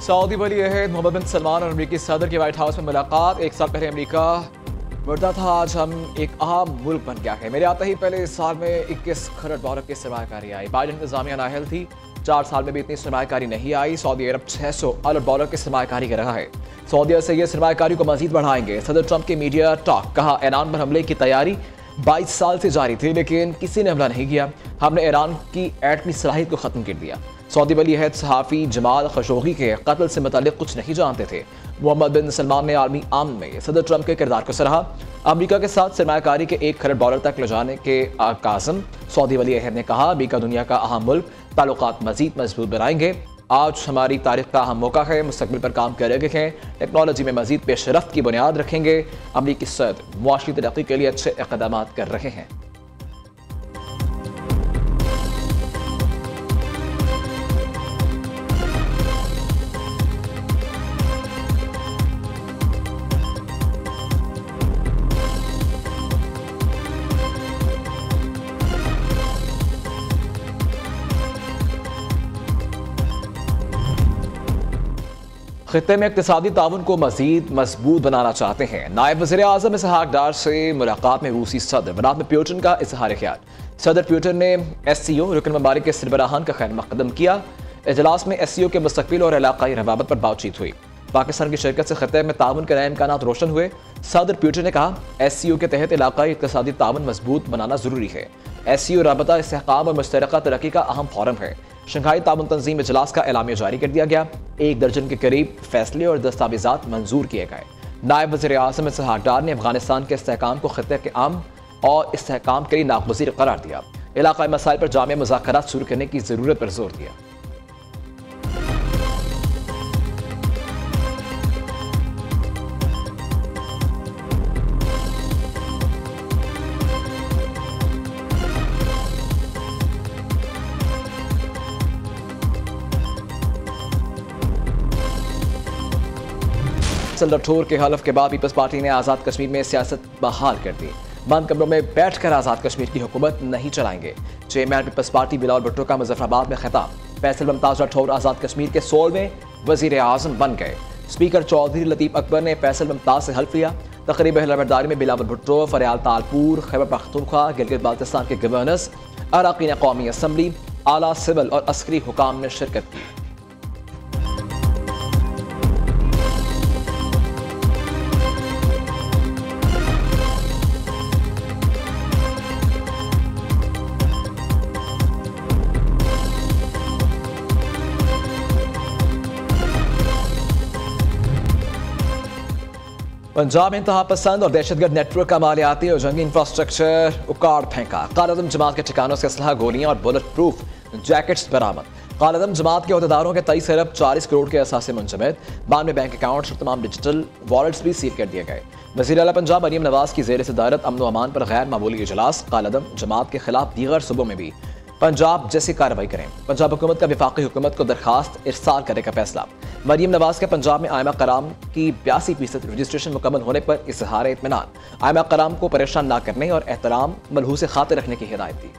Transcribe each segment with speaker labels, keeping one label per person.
Speaker 1: Saudi वली अहद मोहम्मद बिन सलमान और अमरीकी सदर की व्हाइट हाउस में मुलाकात। एक साल पहले अमरीका बढ़ता था, आज हम एक अहम मुल्क बन गया है। मेरे आते ही पहले इस साल में 21 खरब डॉलर की सरमायाकारी आई। बाइडन इंतजामिया नाअहल थी, 4 साल में भी इतनी सरमायाकारी नहीं आई। सऊदी अरब 600 अरब डॉलर की सरमायाकारी कर रहा है। सऊदी से ये सरमायाकारी को मजीद बढ़ाएंगे। सदर ट्रंप के मीडिया टॉक, कहा ईरान पर हमले की तैयारी 22 साल से जारी थी, लेकिन किसी ने हमला नहीं किया। हमने ईरान की एटमी सलाहियत को ख़त्म कर दिया। सऊदी वली अहद सहाफ़ी जमाल खशोगी के कत्ल से मुताल्लिक़ कुछ नहीं जानते थे। मोहम्मद बिन सलमान ने आलमी आम में सदर ट्रंप के किरदार को सराहा। अमरीका के साथ सरमायाकारी के 1 खरब डॉलर तक ले जाने के आकाज़म सऊदी वली अहद ने कहा, अमरीका दुनिया का अहम मुल्क, ताल्लुकात मजीद मजबूत बनाएंगे। आज हमारी तारीख का अहम मौका है, मुस्तकबिल पर काम कर रहे हैं, टेक्नोलॉजी में मजीद पेशरफ्त की बुनियाद रखेंगे। अमरीकी सदर मुआशी तरक्की के लिए अच्छे इक़दाम कर रहे हैं। खित्ते में इक़्तिसादी ताउन को मजीद मजबूत बनाना चाहते हैं। नायब वज़ीर आज़म इसहाक डार से मुलाकात में रूसी सदर व्लादिमीर पुतिन का इजहार ख्याल। सदर पुतिन ने SCO रुकन ममालिक के सरबराहान का खैर मकदम किया। इजलास में SCO के मुस्तक़बिल और इलाक़ाई रवाबत पर बातचीत हुई। पाकिस्तान की शिरकत से खित्ते में ताउन के नए इम्कानात रोशन हुए। सदर पुतिन ने कहा, SCO के तहत इलाक़ाई इक़्तिसादी ताउन मजबूत बनाना ज़रूरी है। SCO राबता इस्तेहकाम और मुश्तरका तरक्की का अहम फोरम है। शंघाई ताउन तंजीम इजलास का एलामिया जारी कर दिया गया। 1 दर्जन के करीब फैसले और दस्तावेजात मंजूर किए गए। नायब वज़ीर आज़म इसहाक डार ने अफगानिस्तान के इस्तेहकाम को खित्ते के अमन और इस्तेहकाम के लिए नागज़ीर करार दिया। इलाक़ाई मसाइल पर जामिया मुज़ाकरात शुरू करने की ज़रूरत पर जोर दिया। राठौर के हलफ के बाद पीपल्स पार्टी ने आज़ाद कश्मीर में सियासत बहाल कर दी। बंद कमरों में बैठकर आज़ाद कश्मीर की हुकूमत नहीं चलाएंगे। Chairman People's Party Bilawal Bhutto का मुजफ्फराबाद में खिताब। फैसल मुमताज़ राठौर आज़ाद कश्मीर के 16वें वज़ीर आज़म बन गए। स्पीकर चौधरी लतीफ़ अकबर ने फैसल मुमताज़ से हल्फ लिया। तकरीब हिलबरदारी में बिलावल भुट्टो, फरियाल तालपुर, खैबर पख्तूनख्वा, गिलगित बाल्तिस्तान के गवर्नर्स, अरकान कौमी असम्बली, आला सिविल और अस्करी हुकाम ने शिरकत की। पंजाब में इंतहा पसंद और दहशतगर्द नेटवर्क का मालियाती और जंगी इंफ्रास्ट्रक्चर उखाड़ फेंका। कालअदम जमात के ठिकानों से असलहा, गोलियां और बुलेट प्रूफ जैकेट्स बरामद। कालअदम जमात के अहदेदारों के 23 अरब 40 करोड़ के असासे मुंजमद। 92 बैंक अकाउंट्स और तमाम डिजिटल वॉलेट्स भी सील कर दिए गए। वज़ीर आला पंजाब मरियम नवाज की ज़ेर सदारत अमन व अमान पर गैर मामूली इजलास। कालअदम जमात के खिलाफ दीगर सूबों में भी पंजाब जैसी कार्रवाई करें। पंजाब हुकूमत का वफाकी हुकूमत को दरखास्त इरसाल करने का फैसला। मरियम नवाज के पंजाब में आयमा कराम की 82% रजिस्ट्रेशन मुकम्मल होने पर इजहार इत्मीनान। आयमा कराम को परेशान न करने और एहतराम मलहूस खातिर रखने की हिदायत दी।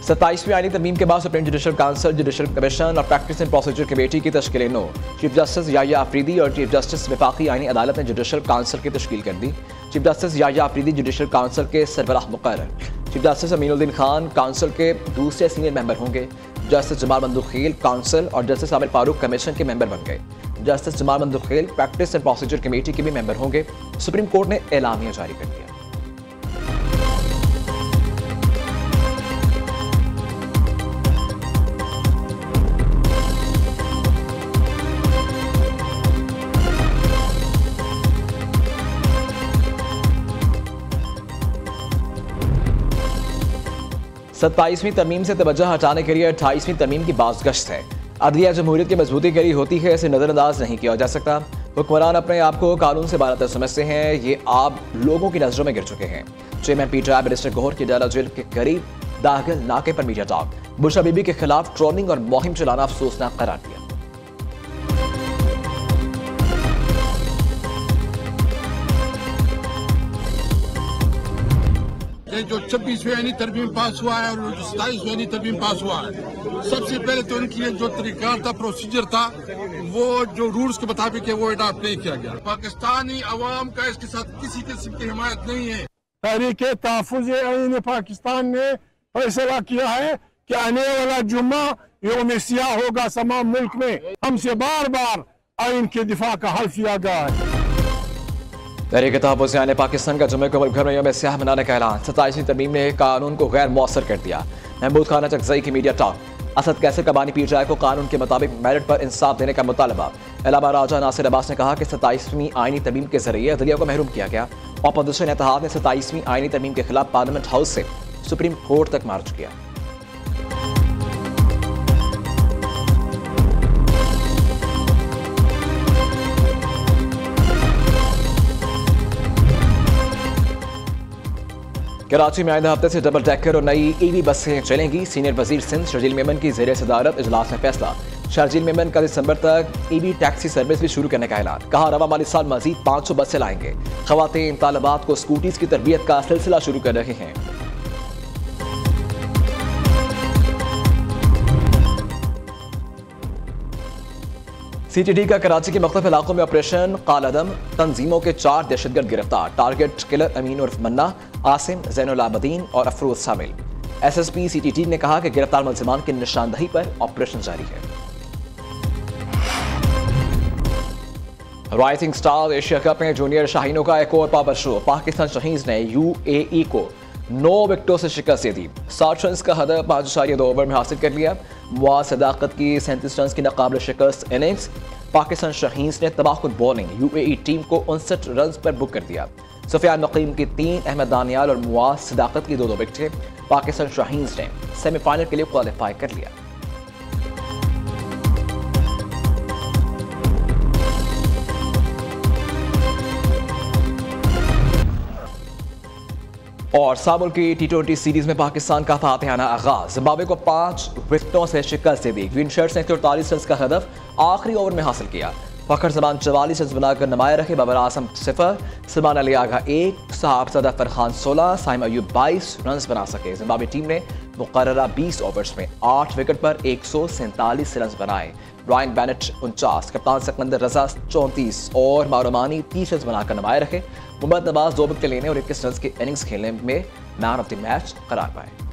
Speaker 1: सत्ताईसवीं आईनी तरमीम के बाद supreme judicial council, judicial commission और प्रैक्टिस एंड प्रोसीजर कमेटी की तश्कील नो। चीफ जस्टिस याह्या आफरीदी और चीफ जस्टिस वफाकी आईनी अदालत ने जुडिशल काउंसिल की तश्कील कर दी। Chief justice Yahya Afridi judicial council के सरबराह मुकर्रर। Chief justice Aminuddin Khan council के दूसरे सीनियर मेंबर होंगे। जस्टिस जमाल बंदूखेल काउंसिल और जस्टिस आमिर फारूक कमीशन के मेंबर बन गए। Justice Jamal Bandukhel practice and procedure committee के भी मेंबर होंगे। सुप्रीम कोर्ट ने एलामिया जारी कर दिया। 27वीं तरमीम से तवज्जो हटाने के लिए 28वीं तरमीम की बाज़गश्त है। अदलिया जमहूरियत की मजबूती के लिए होती है, इसे नज़रअंदाज नहीं किया जा सकता। हुक्मरान अपने आप को कानून से बालातर समझते हैं, ये आप लोगों की नज़रों में गिर चुके हैं। चेयरमैन पीटीआई बैरिस्टर गौहर की डाला जेल के करीब दागिल नाके पर मीडिया टॉक। बुशरा बीबी के खिलाफ ट्रोलिंग और मुहिम चलाना अफसोसनाक करार दिया।
Speaker 2: जो 26वीं तरमीम पास हुआ है और जो 27वीं तरमीम पास हुआ है, सबसे पहले तो उनकी जो तरीका था, प्रोसीजर था, वो जो रूल्स के मुताबिक है वो अडॉप्ट नहीं किया गया। पाकिस्तानी अवाम का इसके साथ किसी किस्म की हिमायत नहीं है।
Speaker 3: तहरीके तहफ़्फ़ुज़ आईन पाकिस्तान ने फैसला किया है कि आने वाला जुम्मा यौम सियाह होगा तमाम मुल्क में। हमसे बार बार आइन के दिफा का हल्फ किया गया है।
Speaker 1: तहरीके तहफ़्फ़ुज़ आईन पाकिस्तान का जुम्मे को मुल्क भर में यौम सियाह मनाने का ऐलान। 27वीं तरमीम ने कानून को गैर मौसर कर दिया। महमूद खान चकजई की मीडिया टॉक। असद कैसर कबानी पीरजाई को कानून के मुताबिक मेरिट पर इंसाफ देने का मुतालबा। इलामा राजा नासिर अब्बास ने कहा कि 27वीं आईनी तरमीम के जरिए अदलिया को महरूम किया गया। अपोजिशन इत्तेहाद ने 27वीं आईनी तरमीम के खिलाफ पार्लियामेंट हाउस से सुप्रीम कोर्ट तक मार्च किया। कराची में आइंदा हफ्ते से डबल डेकर और नई ईवी बसें चलेंगी। सीनियर वजीर सिंध शर्जील मेमन की जेर सदारत इजलास में फैसला। शर्जील मेमन का दिसंबर तक ईवी टैक्सी सर्विस भी शुरू करने का ऐलान। कहा रवा माली साल मजीद 500 बसें लाएंगे। खवातीन तालिबात को स्कूटीज की तरबियत का सिलसिला शुरू कर रहे हैं। सीटीडी का कराची के मुख्तलिफ इलाकों में ऑपरेशन कालादम। तंजीमों के 4 दहशतगर्द गिरफ्तार। टारगेट किलर अमीन उर्फ मन्ना, आसिम, ज़ैनुल आबदीन और अफरोज शामिल। एसएसपी सीटीडी ने कहा कि गिरफ्तार मुलजिमान की निशानदही पर ऑपरेशन जारी है। राइजिंग स्टार एशिया कप में जूनियर शाहीनों का एक और पावर शो। पाकिस्तान शाहीन्स ने यूएई को 9 विकेटों से शिकस्त दे दी। 60 रन का हदफ 5.2 ओवर में हासिल कर लिया। मुआज सदाकत की 37 रन की नाकाबिल शिकस्त इनिंग्स। पाकिस्तान शाहीन्स ने तबाहकुन बॉलिंग यूएई टीम को 59 रन पर बुक कर दिया। सुफियान नकीम की 3, अहमद दानियाल और मुआज सदाकत की 2 विकेटें। पाकिस्तान शाहीन्स ने सेमीफाइनल के लिए क्वालिफाई कर लिया। और साबुल की T20 सीरीज में पाकिस्तान का फातिहाना आगाज। जिम्बाब्वे को 5 विकेटों से शिकस्त दे दी। ग्रीन शर्ट्स ने 43 रन का हदफ आखिरी ओवर में हासिल किया। फखर जमान 44 रन बनाकर नमाया रखे। बाबर आजम 0, सलमान अली आगा 1, साहबजादा फरहान 16, साइम अयूब 22 रन बना सके। जिम्बाब्वे टीम ने मुकर्ररा 20 ओवर्स में 8 विकेट पर 147 रन बनाए। रायन बेनेट 49, कप्तान सिकंदर रजा 34 और मारूमानी 30 रन बनाकर नमाए रखे। मोहम्मद नवाज 2 विकेट लेने और 21 रन की इनिंग्स खेलने में मैन ऑफ द मैच करार पाए।